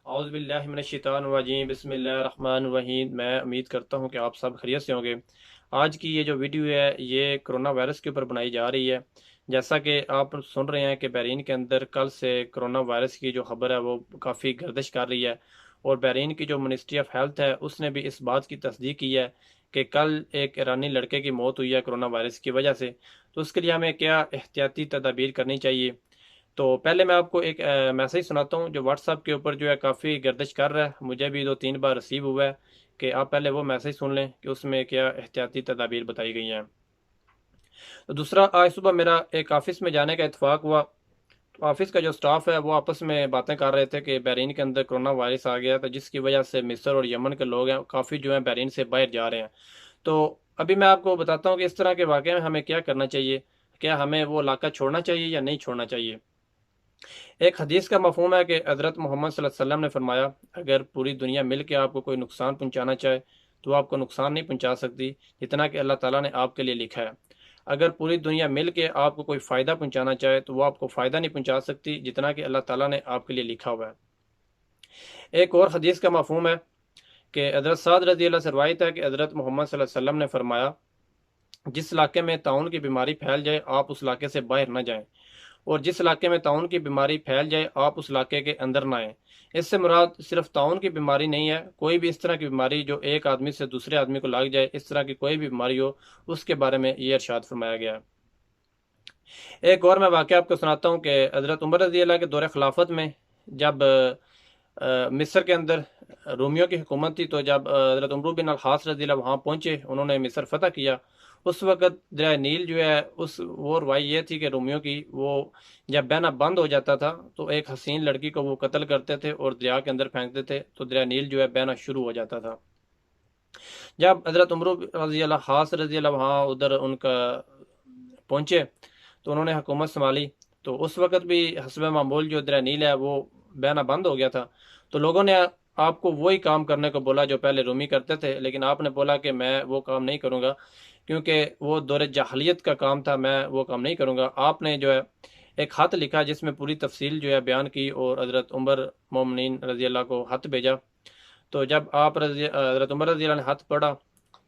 اعوذ باللہ من الشیطان الرجیم، بسم اللہ الرحمن الرحیم۔ میں امید کرتا ہوں کہ آپ سب خیریت سے ہوں گے۔ آج کی یہ جو ویڈیو ہے یہ کرونا وائرس کے اوپر بنائی جا رہی ہے۔ جیسا کہ آپ سن رہے ہیں کہ بحرین کے اندر کل سے کرونا وائرس کی جو خبر ہے وہ کافی گردش کر رہی ہے، اور بحرین کی جو منسٹری آف ہیلتھ ہے اس نے بھی اس بات کی تصدیق کی ہے کہ کل ایک ایرانی لڑکے کی موت ہوئی ہے کرونا وائرس کی وجہ سے۔ تو اس کے لیے ہمیں کیا احتیاطی تدابیر کرنی چاہیے؟ تو پہلے میں آپ کو ایک میسیج سناتا ہوں جو واٹس ایپ کے اوپر جو ہے کافی گردش کر رہا ہے، مجھے بھی 2-3 بار رسیو ہوا ہے، کہ آپ پہلے وہ میسیج سن لیں کہ اس میں کیا احتیاطی تدابیر بتائی گئی ہیں۔ تو دوسرا، آج صبح میرا ایک آفس میں جانے کا اتفاق ہوا۔ تو آفس کا جو سٹاف ہے وہ آپس میں باتیں کر رہے تھے کہ بحرین کے اندر کرونا وائرس آ گیا تھا، جس کی وجہ سے مصر اور یمن کے لوگ ہیں کافی جو ہیں بحرین سے باہر جا رہے ہیں۔ تو ابھی میں آپ کو بتاتا ہوں کہ اس طرح کے واقعے میں ہمیں کیا کرنا چاہیے، کیا ہمیں وہ علاقہ چھوڑنا چاہیے یا نہیں چھوڑنا چاہیے۔ ایک حدیث کا مفہوم ہے کہ حضرت محمد صلی اللہ علیہ وسلم نے فرمایا، اگر پوری دنیا مل کے آپ کو کوئی نقصان پہنچانا چاہے تو وہ آپ کو نقصان نہیں پہنچا سکتی جتنا کہ اللہ تعالیٰ نے آپ کے لیے لکھا ہے۔ اگر پوری دنیا مل کے آپ کو کوئی فائدہ پہنچانا چاہے تو وہ آپ کو فائدہ نہیں پہنچا سکتی جتنا کہ اللہ تعالیٰ نے آپ کے لیے لکھا ہوا ہے۔ ایک اور حدیث کا مفہوم ہے کہ حضرت سعد رضی اللہ سے روایت ہے کہ حضرت محمد صلی اللہ علیہ وسلم نے فرمایا، جس علاقے میں طاعون کی بیماری پھیل جائے آپ اس علاقے سے باہر نہ جائیں، اور جس علاقے میں طاعون کی بیماری پھیل جائے آپ اس علاقے کے اندر نہ آئیں۔ اس سے مراد صرف طاعون کی بیماری نہیں ہے، کوئی بھی اس طرح کی بیماری جو ایک آدمی سے دوسرے آدمی کو لگ جائے، اس طرح کی کوئی بھی بیماری ہو، اس کے بارے میں یہ ارشاد فرمایا گیا ہے۔ ایک اور میں واقعہ آپ کو سناتا ہوں کہ حضرت عمر رضی اللہ کے دور خلافت میں جب مصر کے اندر رومیوں کی حکومت تھی، تو جب حضرت عمرو بن الخاص رضی اللہ وہاں پہنچے، انہوں نے مصر فتح کیا۔ اس وقت دریائے نیل جو ہے وہ روائی یہ تھی کہ رومیوں کی، وہ جب بہنا بند ہو جاتا تھا تو ایک حسین لڑکی کو وہ قتل کرتے تھے اور دریا کے اندر پھینکتے تھے، تو دریائے نیل جو ہے بہنا شروع ہو جاتا تھا۔ جب حضرت عمرو رضی اللہ خاص رضی اللہ وہاں ادھر ان کا پہنچے تو انہوں نے حکومت سنبھالی، تو اس وقت بھی حسب معمول جو دریا نیل ہے وہ بہنا بند ہو گیا تھا۔ تو لوگوں نے آپ کو وہی کام کرنے کو بولا جو پہلے رومی کرتے تھے، لیکن آپ نے بولا کہ میں وہ کام نہیں کروں گا، کیونکہ وہ دور جاہلیت کا کام تھا، میں وہ کام نہیں کروں گا۔ آپ نے جو ہے ایک خط لکھا جس میں پوری تفصیل جو ہے بیان کی، اور حضرت عمر مومنین رضی اللہ کو خط بھیجا۔ تو جب حضرت عمر رضی اللہ نے خط پڑھا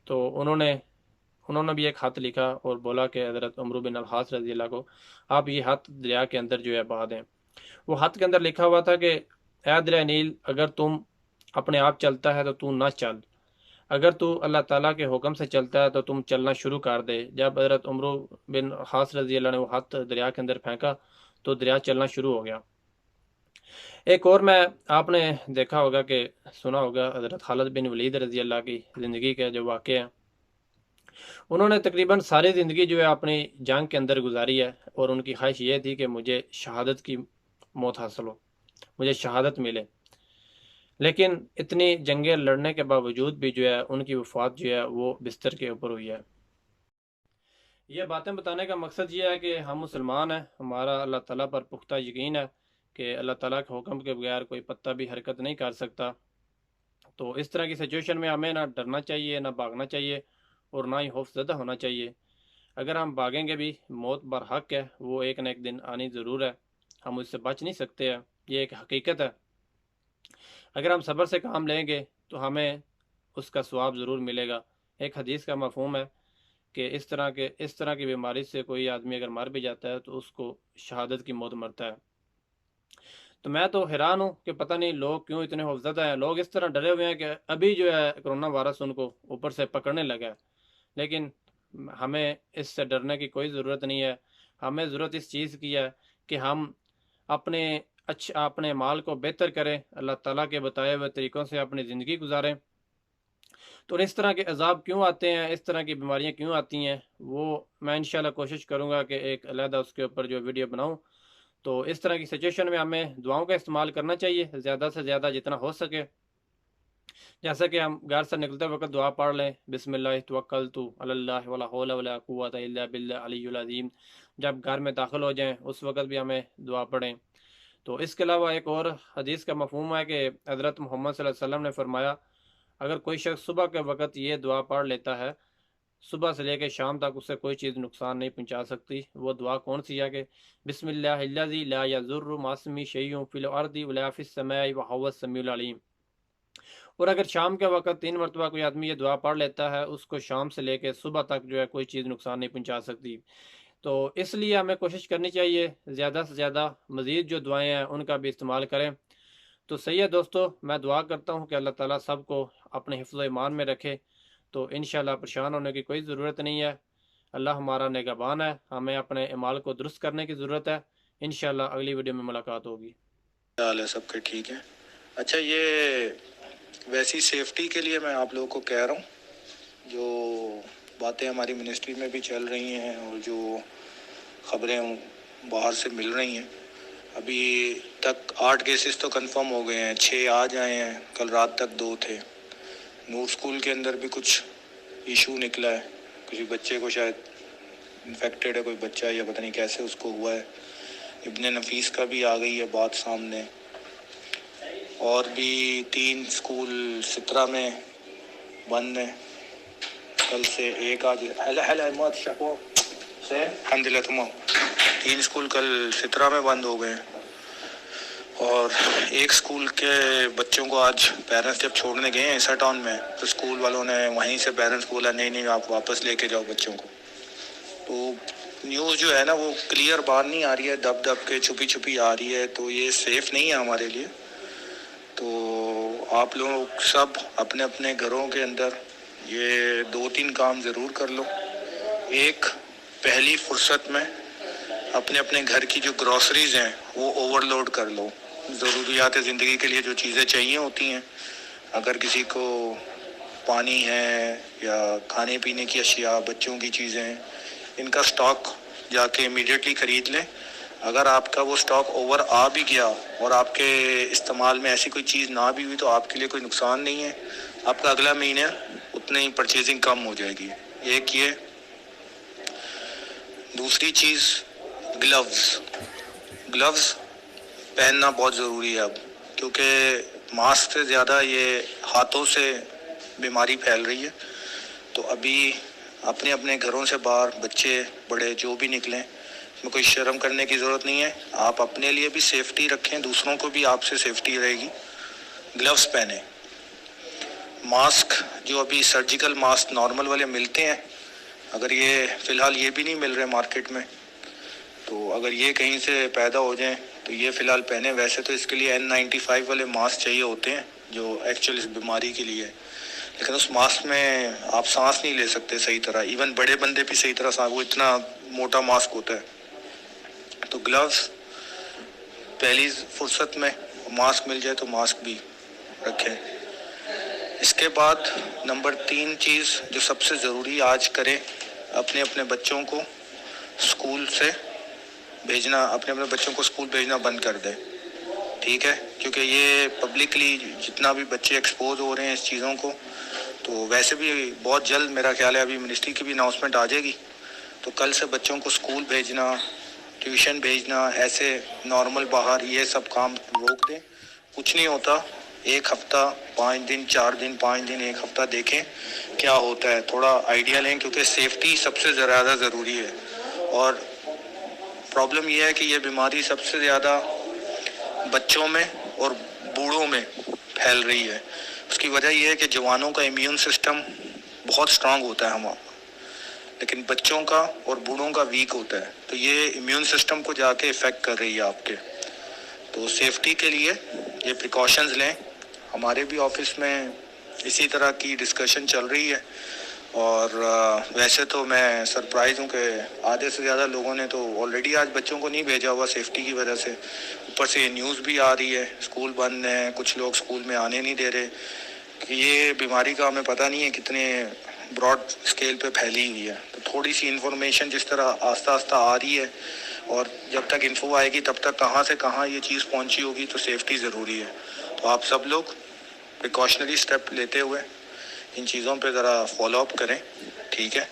تو انہوں نے بھی ایک خط لکھا اور بولا کہ حضرت عمرو بن الخاص رضی اللہ کو آپ یہ خط دریا کے اندر جو ہے بہا دیں۔ وہ خط کے اندر لکھا ہوا تھا کہ اے دریا نیل، اگر تم اپنے آپ چلتا ہے تو تو نہ چل، اگر تو اللہ تعالیٰ کے حکم سے چلتا ہے تو تم چلنا شروع کر دے۔ جب حضرت عمرو بن خاص رضی اللہ نے وہ خط دریا کے اندر پھینکا تو دریا چلنا شروع ہو گیا۔ ایک اور میں، آپ نے دیکھا ہوگا کہ سنا ہوگا حضرت خالد بن ولید رضی اللہ کی زندگی کا جو واقعہ ہے، انہوں نے تقریباً ساری زندگی جو ہے اپنی جنگ کے اندر گزاری ہے، اور ان کی خواہش یہ تھی کہ مجھے شہادت کی موت حاصل ہو، مجھے شہادت ملے، لیکن اتنی جنگیں لڑنے کے باوجود بھی جو ہے ان کی وفات جو ہے وہ بستر کے اوپر ہوئی ہے۔ یہ باتیں بتانے کا مقصد یہ ہے کہ ہم مسلمان ہیں، ہمارا اللہ تعالیٰ پر پختہ یقین ہے کہ اللہ تعالیٰ کے حکم کے بغیر کوئی پتہ بھی حرکت نہیں کر سکتا۔ تو اس طرح کی سچویشن میں ہمیں نہ ڈرنا چاہیے، نہ بھاگنا چاہیے، اور نہ ہی خوف زدہ ہونا چاہیے۔ اگر ہم بھاگیں گے بھی، موت برحق ہے، وہ ایک نہ ایک دن آنی ضرور ہے، ہم اس سے بچ نہیں سکتے ہیں، یہ ایک حقیقت ہے۔ اگر ہم صبر سے کام لیں گے تو ہمیں اس کا ثواب ضرور ملے گا۔ ایک حدیث کا مفہوم ہے کہ اس طرح کی بیماری سے کوئی آدمی اگر مر بھی جاتا ہے تو اس کو شہادت کی موت مرتا ہے۔ تو میں تو حیران ہوں کہ پتہ نہیں لوگ کیوں اتنے خوفزدہ ہیں، لوگ اس طرح ڈرے ہوئے ہیں کہ ابھی جو ہے کرونا وائرس ان کو اوپر سے پکڑنے لگا ہے، لیکن ہمیں اس سے ڈرنے کی کوئی ضرورت نہیں ہے۔ ہمیں ضرورت اس چیز کی ہے کہ ہم اپنے اپنے مال کو بہتر کریں، اللہ تعالیٰ کے بتائے ہوئے طریقوں سے اپنی زندگی گزاریں۔ تو اس طرح کے عذاب کیوں آتے ہیں، اس طرح کی بیماریاں کیوں آتی ہیں، وہ میں انشاءاللہ کوشش کروں گا کہ ایک علیحدہ اس کے اوپر جو ویڈیو بناؤں۔ تو اس طرح کی سچویشن میں ہمیں دعاؤں کا استعمال کرنا چاہیے زیادہ سے زیادہ جتنا ہو سکے، جیسا کہ ہم گھر سے نکلتے وقت دعا پڑھ لیں، بسم اللہ توکلت علی اللہ ولا حول ولا قوت الا باللہ العلی العظیم۔ جب گھر میں داخل ہو جائیں اس وقت بھی ہمیں دعا پڑھیں۔ تو اس کے علاوہ ایک اور حدیث کا مفہوم ہے کہ حضرت محمد صلی اللہ علیہ وسلم نے فرمایا، اگر کوئی شخص صبح کے وقت یہ دعا پڑھ لیتا ہے صبح سے لے کے شام تک اسے کوئی چیز نقصان نہیں پہنچا سکتی۔ وہ دعا کون سی ہے کہ بسم اللہ الذی لا یضر مع اسمہ شیء فی الارض ولا فی السماء وہو السمیع العلیم۔ اور اگر شام کے وقت 3 مرتبہ کوئی آدمی یہ دعا پڑھ لیتا ہے، اس کو شام سے لے کے صبح تک جو ہے کوئی چیز نقصان نہیں پہنچا سکتی۔ تو اس لیے ہمیں کوشش کرنی چاہیے زیادہ سے زیادہ مزید جو دعائیں ہیں ان کا بھی استعمال کریں۔ تو صحیح ہے دوستو، میں دعا کرتا ہوں کہ اللہ تعالیٰ سب کو اپنے حفظ و ایمان میں رکھے۔ تو انشاءاللہ پریشان ہونے کی کوئی ضرورت نہیں ہے، اللہ ہمارا نگہبان ہے، ہمیں اپنے اعمال کو درست کرنے کی ضرورت ہے۔ انشاءاللہ اگلی ویڈیو میں ملاقات ہوگی۔ حال ہے سب کے ٹھیک ہے؟ اچھا، یہ ویسی سیفٹی کے لیے میں آپ لوگوں کو کہہ رہا ہوں، جو باتیں ہماری منسٹری میں بھی چل رہی ہیں اور جو خبریں باہر سے مل رہی ہیں، ابھی تک 8 کیسز تو کنفرم ہو گئے ہیں، 6 آج آئے ہیں، کل رات تک 2 تھے۔ نور اسکول کے اندر بھی کچھ ایشو نکلا ہے، کسی بچے کو شاید انفیکٹڈ ہے کوئی بچہ، یا پتہ نہیں کیسے اس کو ہوا ہے۔ ابن نفیس کا بھی آ گئی ہے بات سامنے، اور بھی 3 اسکول سترہ میں بند ہیں کل سے۔ ایک آج الحمد للہ تمام 3 اسکول کل سترہ میں بند ہو گئے ہیں، اور ایک اسکول کے بچوں کو آج پیرنٹس جب چھوڑنے گئے ہیں ایسا ٹاؤن میں، تو اسکول والوں نے وہیں سے پیرنٹس کو بولا نہیں آپ واپس لے کے جاؤ بچوں کو۔ تو نیوز جو ہے نا وہ کلیئر باہر نہیں آ رہی ہے، دب دب کے چھپی چھپی آ رہی ہے، تو یہ سیف نہیں ہے ہمارے لیے۔ تو آپ لوگ سب اپنے اپنے گھروں کے اندر یہ 2-3 کام ضرور کر لو۔ ایک، پہلی فرصت میں اپنے اپنے گھر کی جو گروسریز ہیں وہ اوور لوڈ کر لو۔ ضروریات زندگی کے لیے جو چیزیں چاہیے ہوتی ہیں، اگر کسی کو پانی ہے یا کھانے پینے کی اشیاء، بچوں کی چیزیں، ان کا سٹاک جا کے امیڈیٹلی خرید لیں۔ اگر آپ کا وہ سٹاک اوور آ بھی گیا اور آپ کے استعمال میں ایسی کوئی چیز نہ بھی ہوئی تو آپ کے لیے کوئی نقصان نہیں ہے، آپ کا اگلا مہینہ اتنی ہی پرچیزنگ کم ہو جائے گی۔ ایک یہ۔ دوسری چیز، گلوز پہننا بہت ضروری ہے اب، کیونکہ ماسک سے زیادہ یہ ہاتھوں سے بیماری پھیل رہی ہے۔ تو ابھی اپنے اپنے گھروں سے باہر بچے بڑے جو بھی نکلیں، اس میں کوئی شرم کرنے کی ضرورت نہیں ہے۔ آپ اپنے لیے بھی سیفٹی رکھیں، دوسروں کو بھی آپ سے سیفٹی رہے گی۔ گلوز پہنیں۔ ماسک جو ابھی سرجیکل ماسک نارمل والے ملتے ہیں، اگر یہ فی الحال یہ بھی نہیں مل رہے مارکیٹ میں، تو اگر یہ کہیں سے پیدا ہو جائیں تو یہ فی الحال پہنیں۔ ویسے تو اس کے لیے N95 والے ماسک چاہیے ہوتے ہیں جو ایکچولی اس بیماری کے لیے، لیکن اس ماسک میں آپ سانس نہیں لے سکتے صحیح طرح، ایون بڑے بندے بھی صحیح طرح وہ اتنا موٹا ماسک ہوتا ہے۔ تو گلوز پہلی فرصت میں ماسک مل جائے تو ماسک بھی رکھیں۔ اس کے بعد نمبر 3 چیز جو سب سے ضروری آج کریں، اپنے اپنے بچوں کو اسکول سے بھیجنا، اپنے اپنے بچوں کو اسکول بھیجنا بند کر دیں، ٹھیک ہے؟ کیونکہ یہ پبلکلی جتنا بھی بچے ایکسپوز ہو رہے ہیں اس چیزوں کو، تو ویسے بھی بہت جلد میرا خیال ہے ابھی منسٹری کی بھی اناؤنسمنٹ آ جائے گی، تو کل سے بچوں کو اسکول بھیجنا، ٹیوشن بھیجنا، ایسے نارمل باہر یہ سب کام روک دیں۔ کچھ نہیں ہوتا، ایک ہفتہ 5 دن 4 دن 5 دن 1 ہفتہ دیکھیں کیا ہوتا ہے، تھوڑا آئیڈیا لیں، کیونکہ سیفٹی سب سے زیادہ ضروری ہے۔ اور پرابلم یہ ہے کہ یہ بیماری سب سے زیادہ بچوں میں اور بوڑھوں میں پھیل رہی ہے۔ اس کی وجہ یہ ہے کہ جوانوں کا امیون سسٹم بہت سٹرانگ ہوتا ہے ہمارا، لیکن بچوں کا اور بوڑھوں کا ویک ہوتا ہے، تو یہ امیون سسٹم کو جا کے افیکٹ کر رہی ہے آپ کے۔ تو سیفٹی کے لیے یہ پریکاشنز لیں۔ ہمارے بھی آفس میں اسی طرح کی ڈسکشن چل رہی ہے، اور ویسے تو میں سرپرائز ہوں کہ آدھے سے زیادہ لوگوں نے تو آلریڈی آج بچوں کو نہیں بھیجا ہوا سیفٹی کی وجہ سے۔ اوپر سے یہ نیوز بھی آ رہی ہے اسکول بند ہیں، کچھ لوگ اسکول میں آنے نہیں دے رہے، کہ یہ بیماری کا ہمیں پتہ نہیں ہے کتنے براڈ اسکیل پہ پھیلی ہوئی ہے۔ تو تھوڑی سی انفارمیشن جس طرح آہستہ آہستہ آ رہی ہے، اور جب تک انفو آئے گی تب تک کہاں سے کہاں یہ چیز پہنچی ہوگی، تو سیفٹی ضروری ہے۔ تو آپ سب لوگ پریکاشنری سٹیپ لیتے ہوئے ان چیزوں پہ ذرا فالو اپ کریں، ٹھیک ہے؟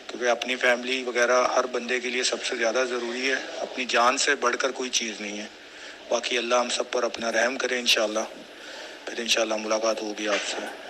کیونکہ اپنی فیملی وغیرہ ہر بندے کے لیے سب سے زیادہ ضروری ہے، اپنی جان سے بڑھ کر کوئی چیز نہیں ہے۔ باقی اللہ ہم سب پر اپنا رحم کرے انشاءاللہ، پھر انشاءاللہ ملاقات ہوگی آپ سے۔